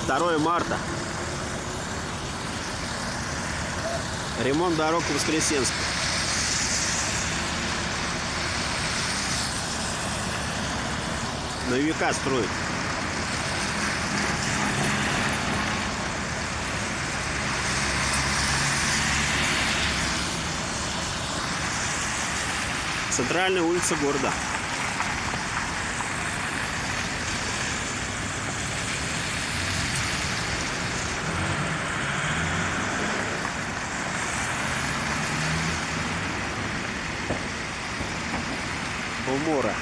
2 марта. Ремонт дорог в Воскресенске. На века строят. Центральная улица города. Умора.